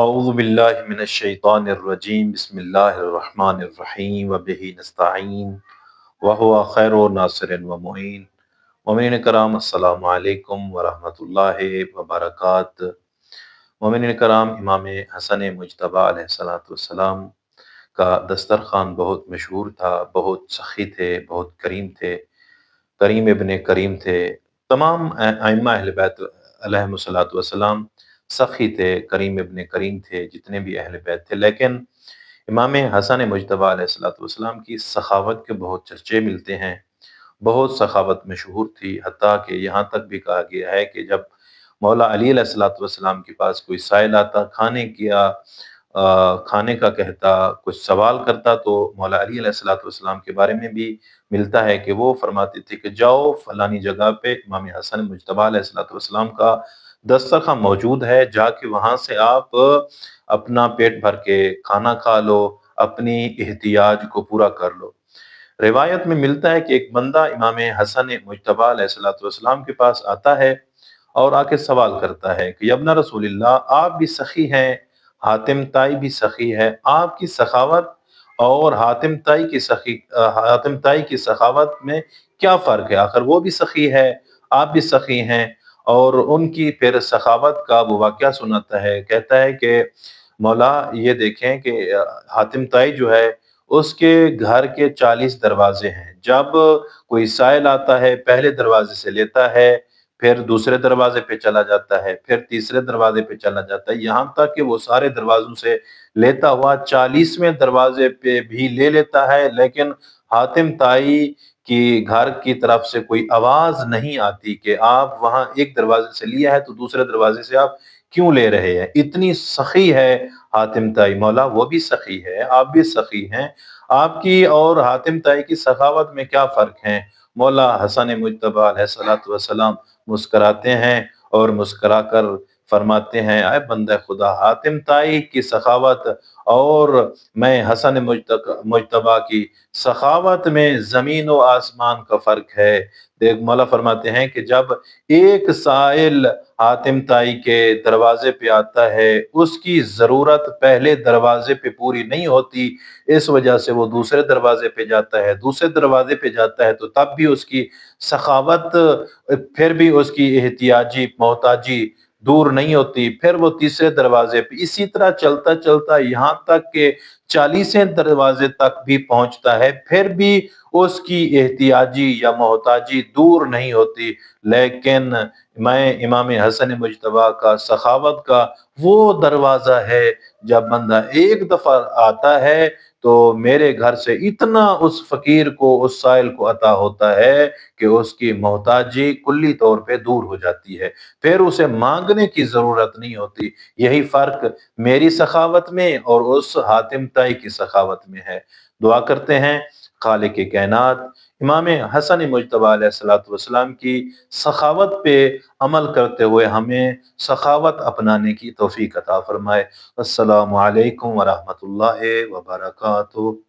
اعوذ باللہ من الشیطان الرجیم بسم اللہ الرحمن الرحیم وبہ نستعین وہو خیر ناصر و معین۔ مومنین کرام السلام علیکم ورحمۃ اللہ وبرکاتہ۔ مومنین کرام، امام حسن مجتبیٰ علیہ السلام کا دسترخوان بہت مشہور تھا، بہت سخی تھے، بہت کریم تھے، کریم ابن کریم تھے۔ تمام ائمہ اہل بیت علیہم الصلوۃ والسلام سخی تھے، کریم ابن کریم تھے، جتنے بھی اہل بیت تھے۔ لیکن امام حسن مجتبیٰ علیہ السلام کی سخاوت کے بہت چرچے ملتے ہیں، بہت سخاوت مشہور تھی، حتیٰ کہ یہاں تک بھی کہا گیا ہے کہ جب مولا علی علیہ السلام کے پاس کوئی سائل آتا، کھانے کا کہتا، کچھ سوال کرتا، تو مولا علی علیہ السلام کے بارے میں بھی ملتا ہے کہ وہ فرماتے تھے کہ جاؤ فلانی جگہ پہ امام حسن مجتبیٰ علیہ السلام کا دسترخوان موجود ہے، جا کے وہاں سے آپ اپنا پیٹ بھر کے کھانا کھا لو، اپنی احتیاج کو پورا کر لو۔ روایت میں ملتا ہے کہ ایک بندہ امام حسن مجتبیٰ علیہ السلام کے پاس آتا ہے اور آ کے سوال کرتا ہے کہ ابن رسول اللہ، آپ بھی سخی ہیں، حاتم طائی بھی سخی ہے، آپ کی سخاوت اور حاتم طائی کی سخاوت میں کیا فرق ہے؟ آخر وہ بھی سخی ہے، آپ بھی سخی ہیں۔ اور ان کی پھر سخاوت کا وہ واقعہ سناتا ہے، کہتا ہے کہ مولا یہ دیکھیں کہ حاتم طائی جو ہے اس کے گھر کے 40 دروازے ہیں، جب کوئی سائل آتا ہے پہلے دروازے سے لیتا ہے، پھر دوسرے دروازے پہ چلا جاتا ہے، پھر تیسرے دروازے پہ چلا جاتا ہے، یہاں تک کہ وہ سارے دروازوں سے لیتا ہوا 40ویں دروازے پہ بھی لے لیتا ہے، لیکن حاتم طائی کی گھر کی طرف سے کوئی آواز نہیں آتی کہ آپ وہاں ایک دروازے سے لیا ہے تو دوسرے دروازے سے آپ کیوں لے رہے ہیں؟ اتنی سخی ہے حاتم طائی۔ مولا وہ بھی سخی ہے، آپ بھی سخی ہیں، آپ کی اور حاتم طائی کی سخاوت میں کیا فرق ہے؟ مولا حسن مجتبیٰ علیہ السلام مسکراتے ہیں اور مسکرا کر فرماتے ہیں، اے بندہ خدا، حاتم طائی کی سخاوت اور میں حسن مجتبیٰ کی سخاوت میں زمین و آسمان کا فرق ہے۔ دیکھ، مولا فرماتے ہیں کہ جب ایک سائل حاتم طائی کے دروازے پہ آتا ہے، اس کی ضرورت پہلے دروازے پہ پوری نہیں ہوتی، اس وجہ سے وہ دوسرے دروازے پہ جاتا ہے، دوسرے دروازے پہ جاتا ہے تو تب بھی اس کی سخاوت، پھر بھی اس کی احتیاجی محتاجی دور نہیں ہوتی، پھر وہ تیسرے دروازے پہ، اسی طرح چلتا چلتا یہاں تک کہ 40ویں دروازے تک بھی پہنچتا ہے، پھر بھی اس کی احتیاجی یا محتاجی دور نہیں ہوتی۔ لیکن میں امام حسن مجتبیٰ کا سخاوت کا وہ دروازہ ہے، جب بندہ ایک دفعہ آتا ہے تو میرے گھر سے اتنا اس فقیر کو، اس سائل کو عطا ہوتا ہے کہ اس کی محتاجی کلی طور پہ دور ہو جاتی ہے، پھر اسے مانگنے کی ضرورت نہیں ہوتی۔ یہی فرق میری سخاوت میں اور اس حاتم طائی کی سخاوت میں ہے۔ دعا کرتے ہیں خالق کائنات امام حسن مجتبیٰ علیہ السلام کی سخاوت پہ عمل کرتے ہوئے ہمیں سخاوت اپنانے کی توفیق عطا فرمائے۔ السلام علیکم ورحمۃ اللہ وبرکاتہ۔